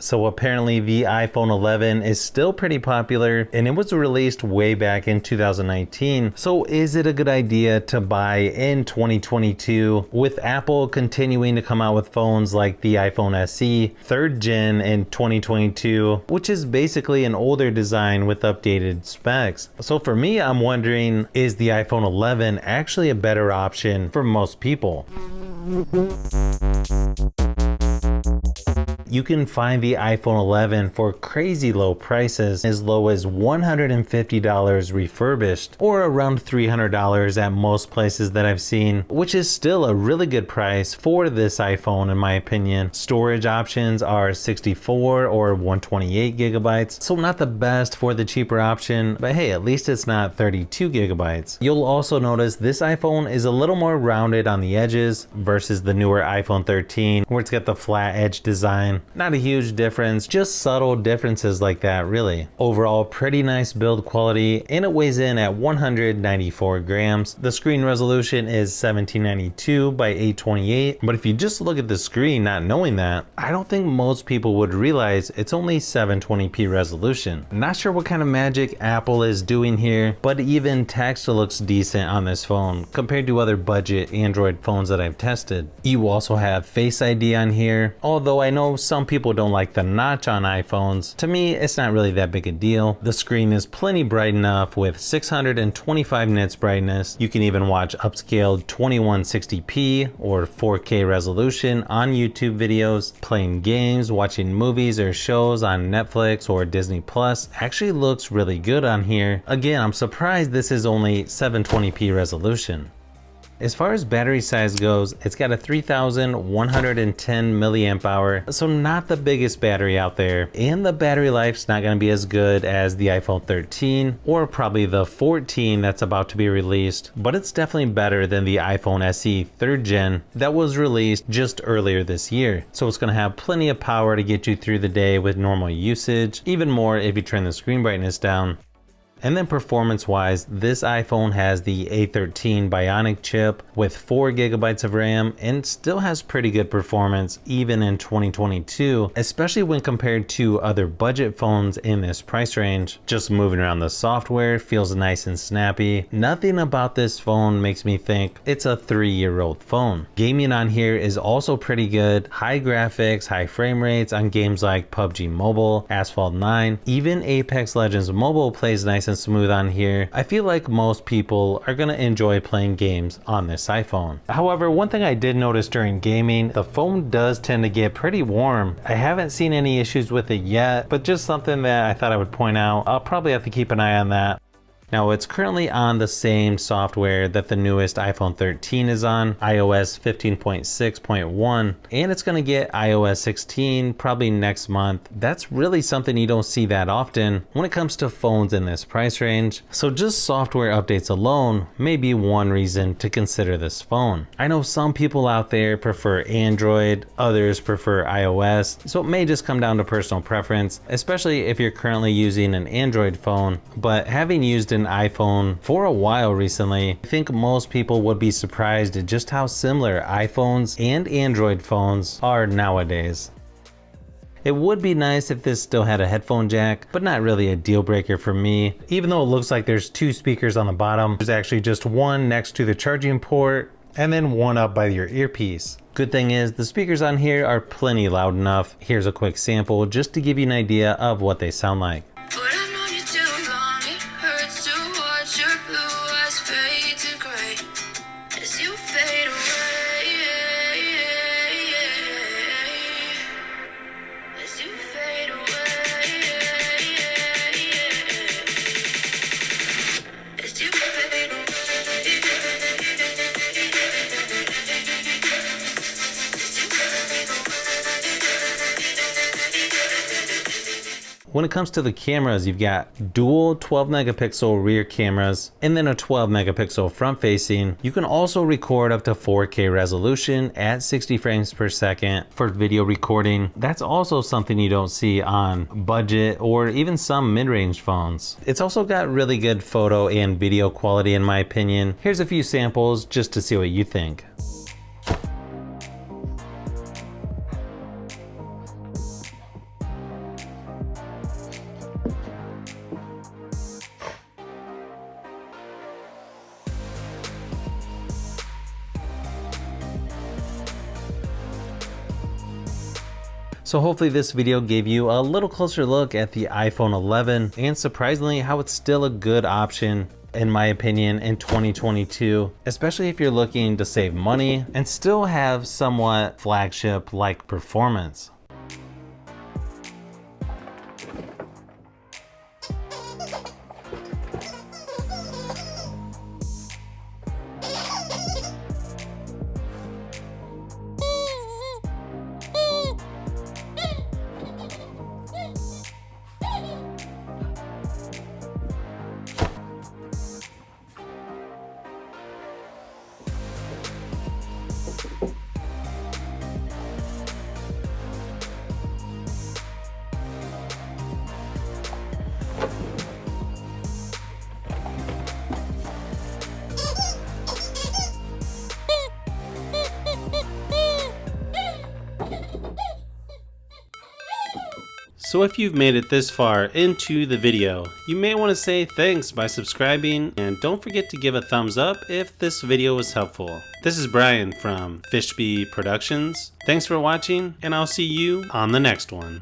So apparently the iPhone 11 is still pretty popular and it was released way back in 2019. So is it a good idea to buy in 2022 with Apple continuing to come out with phones like the iPhone SE 3rd gen in 2022, which is basically an older design with updated specs? So for me, I'm wondering, is the iPhone 11 actually a better option for most people? You can find the iPhone 11 for crazy low prices, as low as $150 refurbished, or around $300 at most places that I've seen, which is still a really good price for this iPhone in my opinion. Storage options are 64 or 128 gigabytes, so not the best for the cheaper option, but hey, at least it's not 32 gigabytes. You'll also notice this iPhone is a little more rounded on the edges versus the newer iPhone 13, where it's got the flat edge design. Not a huge difference, just subtle differences like that really. Overall, pretty nice build quality, and it weighs in at 194 grams. The screen resolution is 1792 by 828, but if you just look at the screen not knowing that, I don't think most people would realize it's only 720p resolution. Not sure what kind of magic Apple is doing here, but even text looks decent on this phone compared to other budget Android phones that I've tested. You also have Face ID on here, although I know some people don't like the notch on iPhones. To me, it's not really that big a deal. The screen is plenty bright enough with 625 nits brightness. You can even watch upscaled 2160p or 4K resolution on YouTube videos. Playing games, watching movies or shows on Netflix or Disney Plus actually looks really good on here. Again, I'm surprised this is only 720p resolution. As far as battery size goes, it's got a 3110 milliamp hour, so not the biggest battery out there, and the battery life's not going to be as good as the iPhone 13 or probably the 14 that's about to be released, but it's definitely better than the iPhone SE 3rd gen that was released just earlier this year. So it's going to have plenty of power to get you through the day with normal usage, even more if you turn the screen brightness down. And then performance wise, this iPhone has the A13 Bionic chip with 4 gigabytes of RAM and still has pretty good performance even in 2022, especially when compared to other budget phones in this price range. Just moving around the software feels nice and snappy. Nothing about this phone makes me think it's a 3-year-old phone. Gaming on here is also pretty good. High graphics, high frame rates on games like PUBG Mobile, Asphalt 9, even Apex Legends Mobile plays nice and smooth on here. I feel like most people are gonna enjoy playing games on this iPhone. However, one thing I did notice during gaming, the phone does tend to get pretty warm. I haven't seen any issues with it yet, but just something that I thought I would point out. I'll probably have to keep an eye on that. Now, it's currently on the same software that the newest iPhone 13 is on, iOS 15.6.1, and it's going to get iOS 16 probably next month. That's really something you don't see that often when it comes to phones in this price range. So just software updates alone may be one reason to consider this phone. I know some people out there prefer Android, others prefer iOS, so it may just come down to personal preference, especially if you're currently using an Android phone. But having used an iPhone for a while recently, I think most people would be surprised at just how similar iPhones and Android phones are nowadays. It would be nice if this still had a headphone jack, but not really a deal breaker for me. Even though it looks like there's 2 speakers on the bottom, there's actually just one next to the charging port and then one up by your earpiece. Good thing is the speakers on here are plenty loud enough. Here's a quick sample just to give you an idea of what they sound like. When it comes to the cameras, you've got dual 12 megapixel rear cameras and then a 12 megapixel front facing. You can also record up to 4K resolution at 60 frames per second for video recording. That's also something you don't see on budget or even some mid-range phones. It's also got really good photo and video quality in my opinion. Here's a few samples just to see what you think. So hopefully this video gave you a little closer look at the iPhone 11 and surprisingly how it's still a good option in my opinion in 2022, especially if you're looking to save money and still have somewhat flagship like performance. So if you've made it this far into the video, you may want to say thanks by subscribing, and don't forget to give a thumbs up if this video was helpful. This is Brian from Fishbee Productions. Thanks for watching, and I'll see you on the next one.